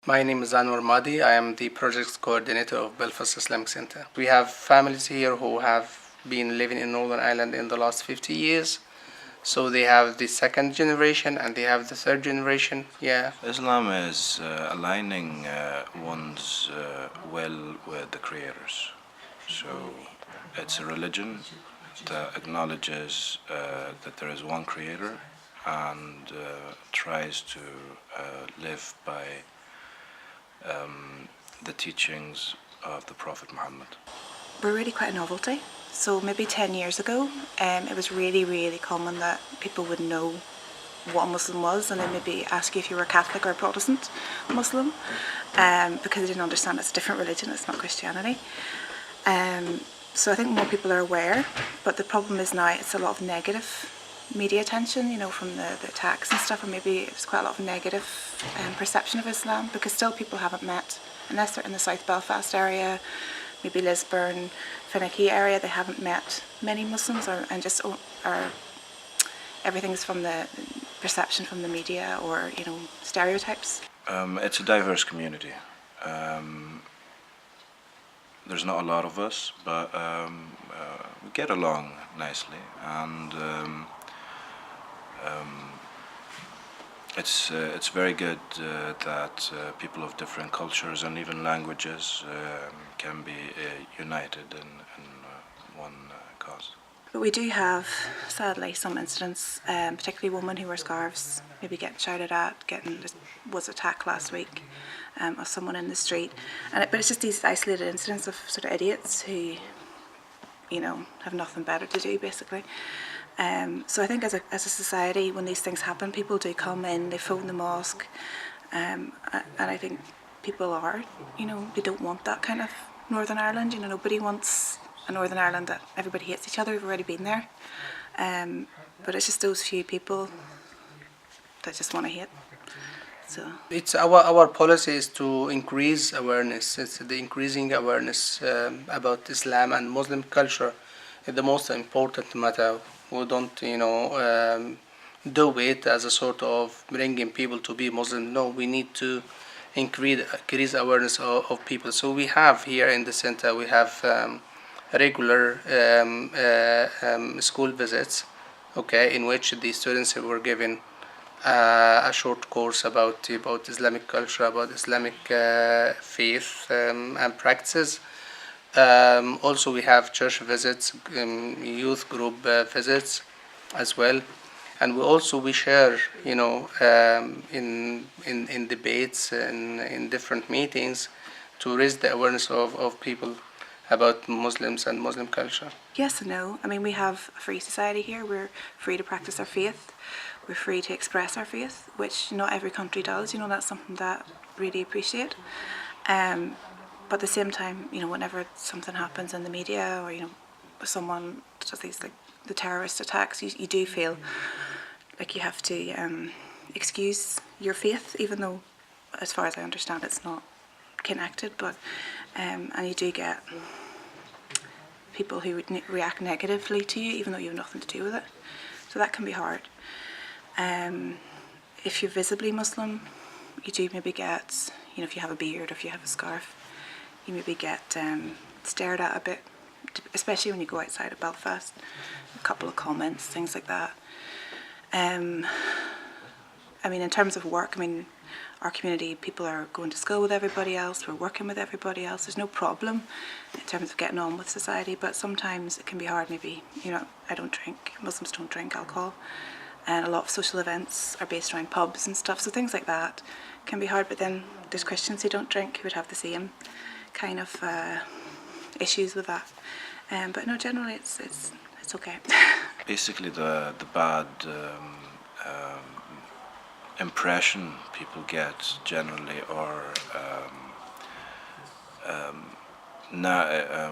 My name is Anwar Madi. I am the project coordinator of Belfast Islamic Center. We have families here who have been living in Northern Ireland in the last 50 years. So they have the second generation and they have the third generation. Yeah. Islam is aligning one's will with the creators. So it's a religion that acknowledges that there is one creator and tries to live by the teachings of the Prophet Muhammad. We're really quite a novelty. So maybe 10 years ago, it was really, really common that people would know what a Muslim was and then maybe ask you if you were a Catholic or a Protestant Muslim, because they didn't understand it's a different religion, it's not Christianity. So I think more people are aware, but the problem is now it's a lot of negative media attention, from the attacks and stuff, and maybe it's quite a lot of negative perception of Islam, because still people haven't met, unless they're in the South Belfast area, maybe Lisburn, Finicky area, they haven't met many Muslims, and just everything's from the perception from the media or stereotypes. It's a diverse community. There's not a lot of us, but we get along nicely, and it's very good that people of different cultures and even languages can be united in one cause. But we do have, sadly, some incidents, particularly women who wear scarves, maybe getting shouted at, was attacked last week of someone in the street. But it's just these isolated incidents of sort of idiots who, have nothing better to do, basically. So I think as a society, when these things happen, people do come in, they phone the mosque, and I think people are, they don't want that kind of Northern Ireland. Nobody wants a Northern Ireland that everybody hates each other. We've already been there, but it's just those few people that just want to hate. So it's our policy is to increase awareness. It's the increasing awareness about Islam and Muslim culture is the most important matter. We don't, do it as a sort of bringing people to be Muslim. No, we need to increase awareness of people. So we have here in the center, we have regular school visits, in which the students were given a short course about Islamic culture, about Islamic faith and practices. Also, we have church visits, youth group visits as well, and we share, in debates and in different meetings to raise the awareness of people about Muslims and Muslim culture. Yes and no. I mean, we have a free society here. We're free to practice our faith. We're free to express our faith, which not every country does. That's something that I really appreciate. But at the same time, whenever something happens in the media or, someone does these, like the terrorist attacks, you do feel like you have to excuse your faith, even though, as far as I understand, it's not connected. But and you do get people who would react negatively to you, even though you have nothing to do with it. So that can be hard. If you're visibly Muslim, you do maybe get, if you have a beard or if you have a scarf, you maybe get stared at a bit, especially when you go outside of Belfast. A couple of comments, things like that. In terms of work, our community, people are going to school with everybody else, we're working with everybody else. There's no problem in terms of getting on with society, but sometimes it can be hard. Maybe, I don't drink, Muslims don't drink alcohol, and a lot of social events are based around pubs and stuff, so things like that can be hard. But then there's Christians who don't drink who would have the same kind of issues with that. But no, generally it's okay. Basically, the bad impression people get generally are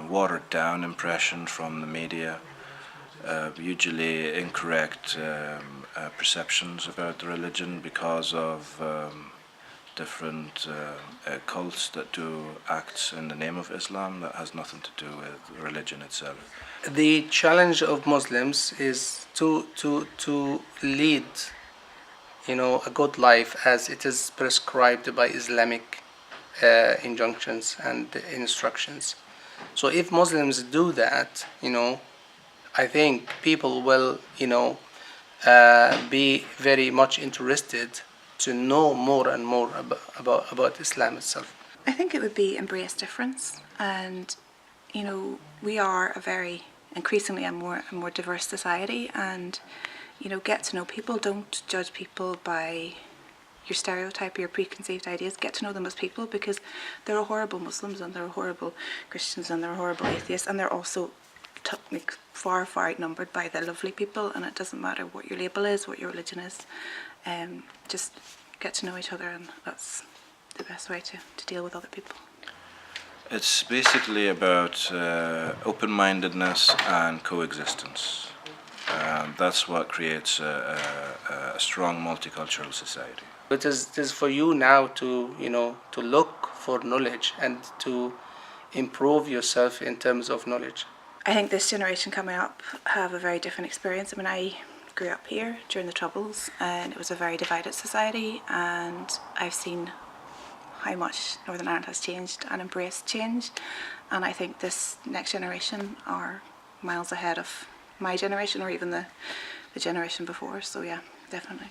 watered down impression from the media, usually incorrect perceptions about the religion because of different cults that do acts in the name of Islam that has nothing to do with religion itself. The challenge of Muslims is to lead, a good life as it is prescribed by Islamic injunctions and instructions. So if Muslims do that, I think people will, be very much interested to know more and more about Islam itself. I think it would be embrace difference, and we are a very increasingly a more diverse society, and get to know people. Don't judge people by your stereotype, your preconceived ideas. Get to know them as people, because there are horrible Muslims and there are horrible Christians and there are horrible atheists, and they're also far outnumbered by the lovely people. And it doesn't matter what your label is, what your religion is. Just get to know each other, and that's the best way to deal with other people. It's basically about open-mindedness and coexistence. That's what creates a strong multicultural society. It is for you now to look for knowledge and to improve yourself in terms of knowledge. I think this generation coming up have a very different experience. I mean, I grew up here during the Troubles, and it was a very divided society, and I've seen how much Northern Ireland has changed and embraced change, and I think this next generation are miles ahead of my generation, or even the generation before. So yeah, definitely.